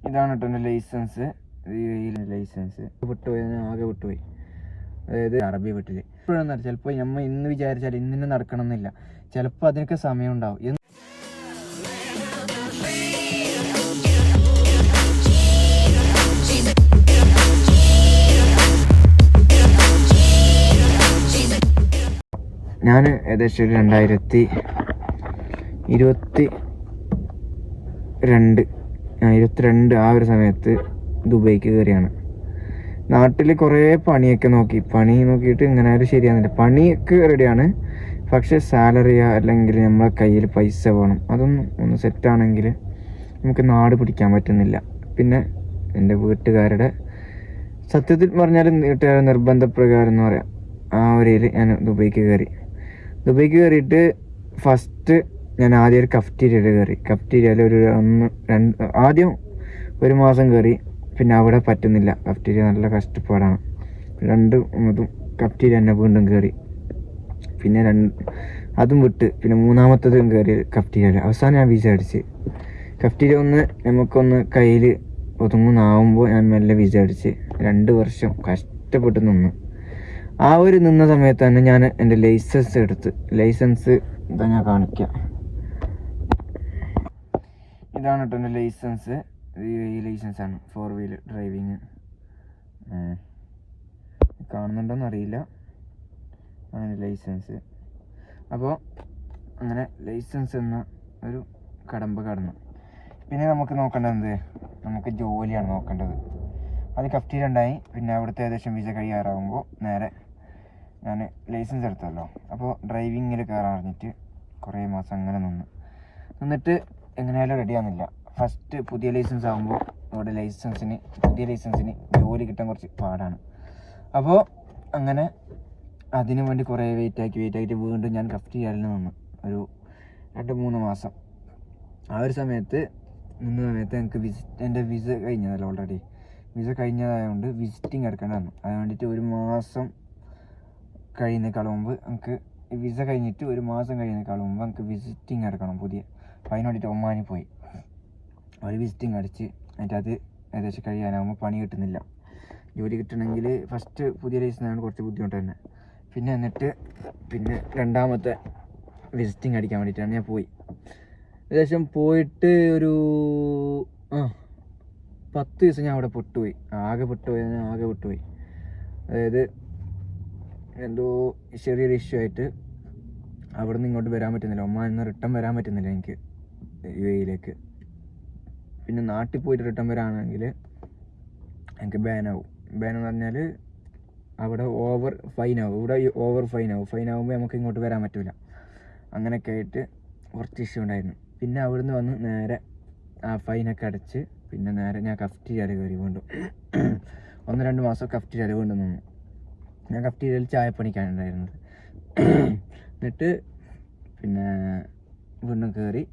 ഇതാണ് കേട്ടോ എൻ്റെ ലൈസൻസ്. ലൈസൻസ് വിട്ടുപോയി, ആകെ വിട്ടുപോയി. അതായത് അറബി വീട്ടിൽ ഇപ്പോഴെന്ന് പറഞ്ഞാൽ ചിലപ്പോൾ നമ്മൾ ഇന്ന് വിചാരിച്ചാൽ ഇന്ന് നടക്കണം എന്നില്ല, ചിലപ്പോൾ അതിനൊക്കെ സമയം ഉണ്ടാവും. ഞാൻ ഏകദേശം ഒരു 2022 ആ ഒരു സമയത്ത് ദുബൈക്ക് കയറിയാണ്. നാട്ടിൽ കുറേ പണിയൊക്കെ പണി നോക്കിയിട്ട് ഇങ്ങനെ ആരും ശരിയാകുന്നില്ല. പണിയൊക്കെ റെഡിയാണ്, പക്ഷേ സാലറിയോ അല്ലെങ്കിൽ നമ്മളെ കയ്യിൽ പൈസ വേണം. അതൊന്നും ഒന്ന് സെറ്റാണെങ്കിൽ നമുക്ക് നാട് പിടിക്കാൻ പറ്റുന്നില്ല. പിന്നെ എൻ്റെ വീട്ടുകാരുടെ സത്യത്തിൽ പറഞ്ഞാൽ വീട്ടുകാരുടെ നിർബന്ധപ്രകാരം എന്ന് പറയാം, ആ ഒരു ഞാൻ ദുബൈക്ക് കയറിയിട്ട് ഫസ്റ്റ് ഞാൻ ആദ്യം ഒരു കഫ്റ്റീരിയയിൽ ആദ്യം 1 മാസം കയറി. പിന്നെ അവിടെ പറ്റുന്നില്ല, കഫ്റ്റീരിയ നല്ല കഷ്ടപ്പാടാണ്. രണ്ടും കഫ്റ്റീരിയ തന്നെ വീണ്ടും കയറി, പിന്നെ അതും വിട്ട്, പിന്നെ 3ാമത്തതും കയറി കഫ്റ്റീരിയയിൽ. അവസാനം ഞാൻ വിസ അടിച്ച്. കഫ്റ്റീരിയ നമുക്കൊന്ന് കയ്യിൽ ഒതുങ്ങുന്നാവുമ്പോൾ ഞാൻ മെല്ലെ വിസ അടിച്ച് 2 വർഷം കഷ്ടപ്പെട്ട് നിന്നു. ആ ഒരു നിന്ന സമയത്ത് തന്നെ ഞാൻ എൻ്റെ ലൈസൻസ് എടുത്ത്. ലൈസൻസ് ഇതാ ഞാൻ കാണിക്കാം. ഇതാണ് കേട്ടോ എൻ്റെ ലൈസൻസ്. ഈ ലൈസൻസാണ് 4 വീൽ ഡ്രൈവിങ്. കാണുന്നുണ്ടോയെന്ന് അറിയില്ല, അങ്ങനെ ലൈസൻസ്. അപ്പോൾ അങ്ങനെ ലൈസൻസ് എന്ന ഒരു കടമ്പ കടന്നു. പിന്നെ നമുക്ക് നോക്കേണ്ടത് നമുക്ക് ജോലിയാണ് നോക്കേണ്ടത്. അത് കഫ്റ്റീരിയ ഉണ്ടായി. പിന്നെ അവിടുത്തെ ഏകദേശം വിസ കഴിയാറാകുമ്പോൾ നേരെ ഞാൻ ലൈസൻസ് എടുത്തല്ലോ. അപ്പോൾ ഡ്രൈവിങ്ങിൽ കയറാൻ പറഞ്ഞിട്ട് കുറേ മാസം അങ്ങനെ നിന്നിട്ട് എങ്ങനെയായാലും റെഡിയാകുന്നില്ല. ഫസ്റ്റ് പുതിയ ലൈസൻസ് ആകുമ്പോൾ പുതിയ ലൈസൻസിന് ജോലി കിട്ടാൻ കുറച്ച് പാടാണ്. അപ്പോൾ അങ്ങനെ അതിനു വേണ്ടി കുറേ വെയിറ്റ് ആക്കിയിട്ട് വീണ്ടും ഞാൻ കഫ്റ്റീരിയയിൽ നിന്നു ഒരു 2-3 മാസം. ആ ഒരു സമയത്ത് എനിക്ക് എൻ്റെ വിസ കഴിഞ്ഞതല്ല, ഓൾറെഡി വിസ കഴിഞ്ഞതായതുകൊണ്ട് വിസിറ്റിംഗ് എടുക്കേണ്ടി വന്നു. അതിന് വേണ്ടിയിട്ട് 1 മാസം കഴിയുന്നേക്കാൾ മുമ്പ് നമുക്ക് വിസ കഴിഞ്ഞിട്ട് 1 മാസം കഴിയുന്നേക്കാൾ മുമ്പ് നമുക്ക് വിസിറ്റിംഗ് എടുക്കണം പുതിയ. അപ്പോൾ അതിന് വേണ്ടിയിട്ട് ഒമാനിൽ പോയി ഒരു വിസിറ്റിംഗ് അടിച്ച്. എന്നിട്ട് അത് ഏകദേശം കഴിയാനാകുമ്പോൾ പണി കിട്ടുന്നില്ല. ജോലി കിട്ടണമെങ്കിൽ ഫസ്റ്റ് പുതിയ ലൈസൻസാണ് കുറച്ച് ബുദ്ധിമുട്ട് തന്നെ. പിന്നെ 2ാമത്തെ വിസിറ്റിംഗ് അടിക്കാൻ വേണ്ടിയിട്ടാണ് ഞാൻ പോയി. ഏകദേശം പോയിട്ട് ഒരു 10 ദിവസം ഞാൻ അവിടെ ആകെ പെട്ടുപോയി. അതായത് എന്തോ ചെറിയൊരു ഇഷ്യൂ ആയിട്ട് അവിടെ നിന്ന് ഇങ്ങോട്ട് വരാൻ പറ്റുന്നില്ല, ഒമാനിൽ നിന്ന് റിട്ടേൺ വരാൻ പറ്റുന്നില്ല എനിക്ക് UAE. പിന്നെ നാട്ടിൽ പോയിട്ട് റിട്ടേൺ വരാണെങ്കിൽ എനിക്ക് ബാനാവും. ബാനെന്ന് പറഞ്ഞാൽ അവിടെ ഓവർ ഫൈനാവും, ഇവിടെ ഓവർ ഫൈനാവുമ്പോൾ നമുക്ക് ഇങ്ങോട്ട് വരാൻ പറ്റില്ല. അങ്ങനെയൊക്കെ ആയിട്ട് കുറച്ച് ഇഷ്യൂ ഉണ്ടായിരുന്നു. പിന്നെ അവിടുന്ന് വന്ന് നേരെ ആ ഫൈനൊക്കെ അടച്ച് പിന്നെ നേരെ ഞാൻ കഫ്റ്റീരിയയിൽ കയറി വീണ്ടും. 1-2 മാസം കഫ്റ്റീരിയയിൽ വീണ്ടും നിന്നു. ഞാൻ കഫ്റ്റീരിയയിൽ ചായപ്പണിക്കാണ് ഉണ്ടായിരുന്നത്. എന്നിട്ട് പിന്നെ വീണ്ടും കയറി.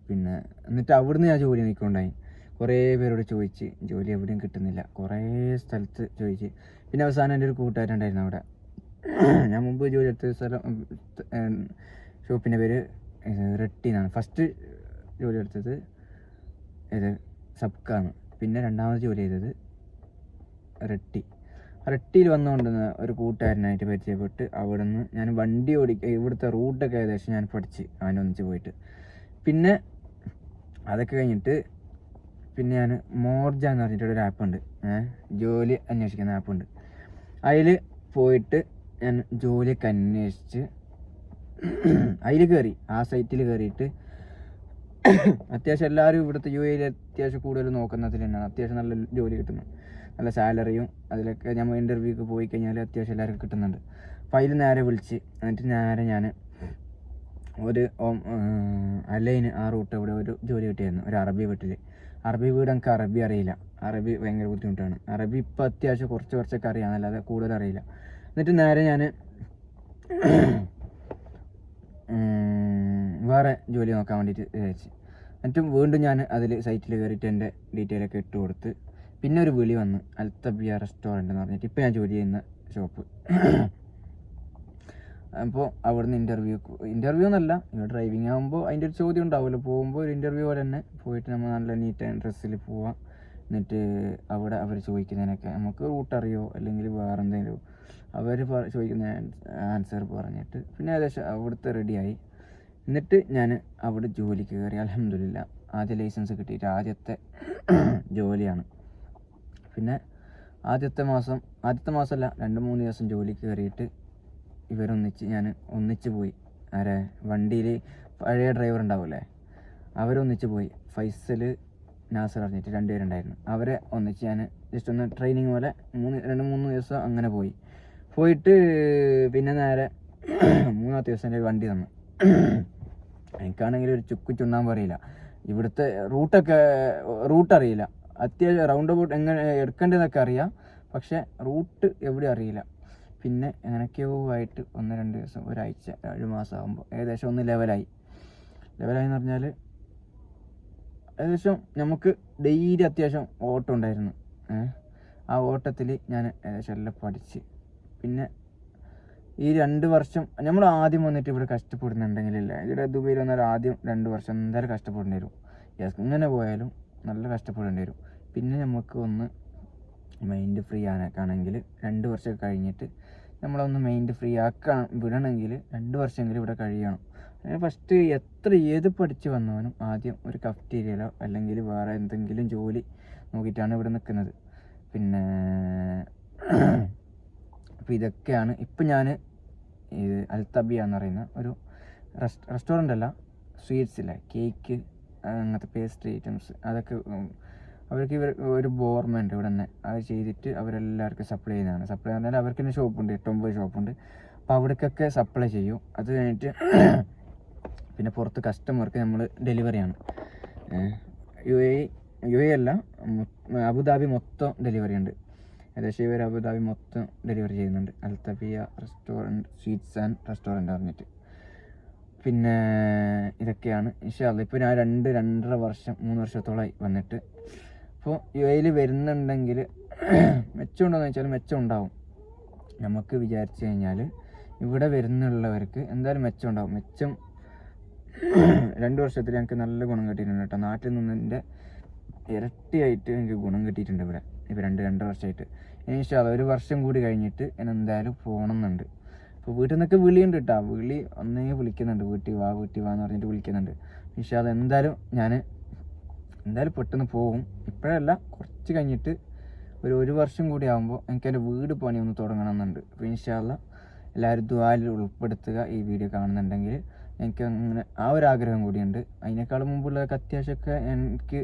എന്നിട്ട് അവിടുന്ന് ഞാൻ ജോലി നോക്കിക്കൊണ്ടായി. കുറേ പേരോട് ചോദിച്ച് ജോലി എവിടെയും കിട്ടുന്നില്ല, കുറേ സ്ഥലത്ത് ചോദിച്ച്. പിന്നെ അവസാനം എൻ്റെ ഒരു കൂട്ടുകാരുണ്ടായിരുന്നു അവിടെ. ഞാൻ മുമ്പ് ജോലി എടുത്ത സ്ഥലം ഷോപ്പിൻ്റെ പേര് റെട്ടി എന്നാണ്. ഫസ്റ്റ് ജോലി എടുത്തത് സബ്ക്കാണ്. പിന്നെ 2ാമത് ജോലി ചെയ്തത് റെട്ടിയിൽ വന്നുകൊണ്ടുവന്ന ഒരു കൂട്ടുകാരനായിട്ട് പരിചയപ്പെട്ട് അവിടുന്ന് ഞാൻ വണ്ടി ഇവിടുത്തെ റൂട്ടൊക്കെ ഏകദേശം ഞാൻ പഠിച്ച് അവനൊന്നിച്ച് പോയിട്ട്. പിന്നെ അതൊക്കെ കഴിഞ്ഞിട്ട് പിന്നെ ഞാൻ മോർജ എന്ന് പറഞ്ഞിട്ടൊരു ആപ്പുണ്ട്, ജോലി അന്വേഷിക്കുന്ന ആപ്പുണ്ട്. അതിൽ പോയിട്ട് ഞാൻ ജോലിയൊക്കെ അന്വേഷിച്ച് അതിൽ കയറി. ആ സൈറ്റിൽ കയറിയിട്ട് അത്യാവശ്യം എല്ലാവരും ഇവിടുത്തെ UAE അത്യാവശ്യം കൂടുതൽ നോക്കുന്നതിൽ തന്നെയാണ്. അത്യാവശ്യം നല്ല ജോലി കിട്ടുന്നു, നല്ല സാലറിയും. അതിലൊക്കെ നമ്മൾ ഇൻ്റർവ്യൂക്ക് പോയി കഴിഞ്ഞാൽ അത്യാവശ്യം എല്ലാവർക്കും കിട്ടുന്നുണ്ട്. അപ്പോൾ അതിൽ നേരെ വിളിച്ച് എന്നിട്ട് നേരെ ഞാൻ ഒരു അലൈന് ആ റൂട്ട് ഇവിടെ ഒരു ജോലി കിട്ടിയായിരുന്നു, ഒരു അറബി വീട്ടിൽ. അറബി വീട് എനിക്ക് അറബി അറിയില്ല, അറബി ഭയങ്കര ബുദ്ധിമുട്ടാണ്. അറബി ഇപ്പോൾ അത്യാവശ്യം കുറച്ചൊക്കെ അറിയാം, അല്ലാതെ കൂടുതൽ അറിയില്ല. എന്നിട്ട് നേരെ ഞാൻ വേറെ ജോലി നോക്കാൻ വേണ്ടിയിട്ട് വിചാരിച്ച്. എന്നിട്ടും വീണ്ടും ഞാൻ അതിൽ സൈറ്റിൽ കയറിയിട്ട് എൻ്റെ ഡീറ്റെയിലൊക്കെ ഇട്ട് കൊടുത്ത്. പിന്നെ ഒരു വിളി വന്ന് അൽത്തബിയ റെസ്റ്റോറൻറ്റ് എന്ന് പറഞ്ഞിട്ട് ഇപ്പോൾ ഞാൻ ജോലി ചെയ്യുന്ന ഷോപ്പ്. അപ്പോൾ അവിടുന്ന് ഇൻ്റർവ്യൂ എന്നല്ല, ഇവിടെ ഡ്രൈവിംഗ് ആകുമ്പോൾ അതിൻ്റെ ഒരു ചോദ്യം ഉണ്ടാവുമല്ലോ. പോകുമ്പോൾ ഒരു ഇൻ്റർവ്യൂ പോലെ തന്നെ പോയിട്ട് നമ്മൾ നല്ല നീറ്റ് ഡ്രസ്സിൽ പോവാം. എന്നിട്ട് അവിടെ അവർ ചോദിക്കുന്നതിനൊക്കെ നമുക്ക് റൂട്ട് അറിയോ അല്ലെങ്കിൽ വേറെ എന്തെങ്കിലും അവർ ചോദിക്കുന്ന ആൻസർ പറഞ്ഞിട്ട് പിന്നെ ഏകദേശം അവിടുത്തെ റെഡിയായി. എന്നിട്ട് ഞാൻ അവിടെ ജോലിക്ക് കയറി. അൽഹംദുലില്ലാ, ആദ്യ ലൈസൻസ് കിട്ടിയിട്ട് ആദ്യത്തെ ജോലിയാണ്. പിന്നെ ആദ്യത്തെ മാസമല്ല 2-3 ദിവസം ജോലിക്ക് കയറിയിട്ട് ഞാൻ ഒന്നിച്ച് പോയി. ആരെ വണ്ടിയിൽ പഴയ ഡ്രൈവർ ഉണ്ടാവില്ലേ, അവരൊന്നിച്ച് പോയി. ഫൈസൽ, നാസർ അറിഞ്ഞിട്ട് 2 പേരുണ്ടായിരുന്നു. അവരെ ഒന്നിച്ച് ഞാൻ ജസ്റ്റ് ഒന്ന് ട്രെയിനിങ് പോലെ 2-3 ദിവസം അങ്ങനെ പോയിട്ട് പിന്നെ നേരെ 3-ാമത്തെ ദിവസം എൻ്റെ വണ്ടി തന്നു. എനിക്കാണെങ്കിൽ ഒരു ചുക്ക് ചുണ്ണാൻ പറയില്ല, ഇവിടുത്തെ റൂട്ട് അറിയില്ല. അത്യാവശ്യം റൗണ്ട് അബൌട്ട് എങ്ങനെ എടുക്കേണ്ടതെന്നൊക്കെ അറിയാം, പക്ഷേ റൂട്ട് എവിടെ അറിയില്ല. പിന്നെ എങ്ങനെയൊക്കെയോ ആയിട്ട് 1-2 ദിവസം, ഒരാഴ്ച, 1 മാസം ആകുമ്പോൾ ഏകദേശം ഒന്ന് ലെവലായി എന്ന് പറഞ്ഞാൽ ഏകദേശം നമുക്ക് ഡെയിലി അത്യാവശ്യം ഓട്ടം ഉണ്ടായിരുന്നു. ആ ഓട്ടത്തിൽ ഞാൻ ഏകദേശം എല്ലാം പഠിച്ച്. പിന്നെ ഈ 2 വർഷം നമ്മൾ ആദ്യം വന്നിട്ട് ഇവിടെ കഷ്ടപ്പെടുന്നുണ്ടെങ്കിലില്ല, ഇവിടെ ദുബൈയിൽ വന്നാൽ ആദ്യം 2 വർഷം എന്തായാലും കഷ്ടപ്പെടേണ്ടി വരും. എങ്ങനെ പോയാലും നല്ല കഷ്ടപ്പെടേണ്ടി വരും. പിന്നെ നമുക്ക് ഒന്ന് മൈൻഡ് ഫ്രീ ആക്കാണെങ്കിൽ 2 വർഷം കഴിഞ്ഞിട്ട് നമ്മളൊന്ന് മൈൻഡ് ഫ്രീ ആക്കാൻ വിടണമെങ്കിൽ 2 വർഷമെങ്കിലും ഇവിടെ കഴിയണം. ഫസ്റ്റ് ഏത് പഠിച്ച് വന്നവനും ആദ്യം ഒരു കഫ്റ്റീരിയയിലോ അല്ലെങ്കിൽ വേറെ എന്തെങ്കിലും ജോലി നോക്കിയിട്ടാണ് ഇവിടെ നിൽക്കുന്നത്. പിന്നെ അപ്പോൾ ഇതൊക്കെയാണ്. ഇപ്പം ഞാൻ ഇത് അൽത്തബിയ എന്ന് പറയുന്ന ഒരു റെസ്റ്റോറൻ്റ് അല്ല, സ്വീറ്റ്സില്ലേ, കേക്ക്, അങ്ങനത്തെ പേസ്ട്രി ഐറ്റംസ്, അതൊക്കെ അവർക്ക് ഒരു ഗവൺമെൻറ് ഇവിടെ തന്നെ അത് ചെയ്തിട്ട് അവരെല്ലാവർക്കും സപ്ലൈ ചെയ്യുന്നതാണ്. സപ്ലൈ പറഞ്ഞാൽ അവർക്ക് തന്നെ ഷോപ്പുണ്ട്, 8-9 ഷോപ്പുണ്ട്. അപ്പോൾ അവിടേക്കൊക്കെ സപ്ലൈ ചെയ്യും. അത് കഴിഞ്ഞിട്ട് പിന്നെ പുറത്ത് കസ്റ്റമർക്ക് നമ്മൾ ഡെലിവറിയാണ്. യു എ അല്ല, അബുദാബി മൊത്തം ഡെലിവറി ഉണ്ട്. ഏകദേശം ഇവർ അബുദാബി മൊത്തം ഡെലിവറി ചെയ്യുന്നുണ്ട്. അൽത്തബിയ റെസ്റ്റോറൻറ്റ്, സ്വീറ്റ്സ് ആൻഡ് റെസ്റ്റോറൻറ്റ് പറഞ്ഞിട്ട്. പിന്നെ ഇതൊക്കെയാണ് ഇൻഷാ അല്ലാഹ്. ഇപ്പോൾ ഞാൻ 2-2.5 വർഷം 3 വർഷത്തോളമായി വന്നിട്ട്. അപ്പോൾ യു എയിൽ വരുന്നുണ്ടെങ്കിൽ മെച്ചമുണ്ടോയെന്ന് വെച്ചാൽ മെച്ചം ഉണ്ടാവും. നമുക്ക് വിചാരിച്ചു കഴിഞ്ഞാൽ ഇവിടെ വരുന്നുള്ളവർക്ക് എന്തായാലും മെച്ചം ഉണ്ടാവും. മെച്ചം 2 വർഷത്തിൽ എനിക്ക് നല്ല ഗുണം കിട്ടിയിട്ടുണ്ട് കേട്ടോ. നാട്ടിൽ നിന്നതിൻ്റെ ഇരട്ടിയായിട്ട് എനിക്ക് ഗുണം കിട്ടിയിട്ടുണ്ട് ഇവിടെ. ഇപ്പോൾ 2-2.5 വർഷമായിട്ട്. ഇൻഷാ അല്ലാഹ് 1 വർഷം കൂടി കഴിഞ്ഞിട്ട് ഞാൻ എന്തായാലും പോകണമെന്നുണ്ട്. അപ്പോൾ വീട്ടിൽ നിന്നൊക്കെ വിളിയുണ്ട് കേട്ടോ, വിളിക്കുന്നുണ്ട്, വീട്ടിൽ വാ എന്ന് പറഞ്ഞിട്ട് വിളിക്കുന്നുണ്ട്. ഇൻഷാ അല്ലാഹ് എന്തായാലും പെട്ടെന്ന് പോകും. ഇപ്പോഴല്ല, കുറച്ച് കഴിഞ്ഞിട്ട് ഒരു 1 വർഷം കൂടി ആകുമ്പോൾ എനിക്ക് എൻ്റെ വീട് പണി ഒന്ന് തുടങ്ങണമെന്നുണ്ട്. അപ്പോൾ ഇൻഷാ അല്ലാഹ് എല്ലാവരും ദുആയിൽ ഉൾപ്പെടുത്തുക. ഈ വീഡിയോ കാണുന്നുണ്ടെങ്കിൽ എനിക്ക് അങ്ങനെ ആ ഒരു ആഗ്രഹം കൂടിയുണ്ട്. അതിനേക്കാളും മുമ്പുള്ളതൊക്കെ അത്യാവശ്യമൊക്കെ എനിക്ക്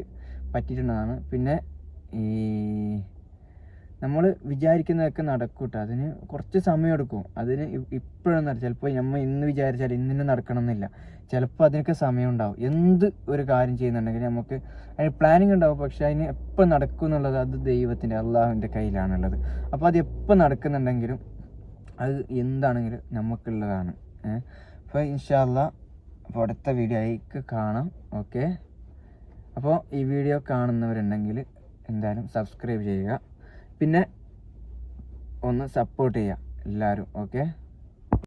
പറ്റിയിട്ടുള്ളതാണ്. പിന്നെ ഈ നമ്മൾ വിചാരിക്കുന്നതൊക്കെ നടക്കും കേട്ടോ, അതിന് കുറച്ച് സമയം എടുക്കും. അതിന് ഇപ്പോഴൊന്നും ചിലപ്പോൾ നമ്മൾ ഇന്ന് വിചാരിച്ചാൽ ഇന്നിന് നടക്കണം എന്നില്ല. ചിലപ്പോൾ അതിനൊക്കെ സമയം ഉണ്ടാവും. എന്ത് ഒരു കാര്യം ചെയ്യുന്നുണ്ടെങ്കിൽ നമുക്ക് അതിന് പ്ലാനിങ് ഉണ്ടാവും, പക്ഷെ അതിന് എപ്പോൾ നടക്കും എന്നുള്ളത് അത് ദൈവത്തിൻ്റെ, അള്ളാഹുവിൻ്റെ കയ്യിലാണുള്ളത്. അപ്പോൾ അത് എപ്പോൾ നടക്കുന്നുണ്ടെങ്കിലും അത് എന്താണെങ്കിലും നമുക്കുള്ളതാണ്. അപ്പോൾ ഇൻഷാ അല്ലാഹ് അപ്പോൾ അടുത്ത വീഡിയോ ആയിക്ക് കാണാം. ഓക്കെ, അപ്പോൾ ഈ വീഡിയോ കാണുന്നവരുണ്ടെങ്കിൽ എന്തായാലും സബ്സ്ക്രൈബ് ചെയ്യുക, പിന്നെ ഒന്ന് സപ്പോർട്ട് ചെയ്യുക എല്ലാവരും. ഓക്കെ.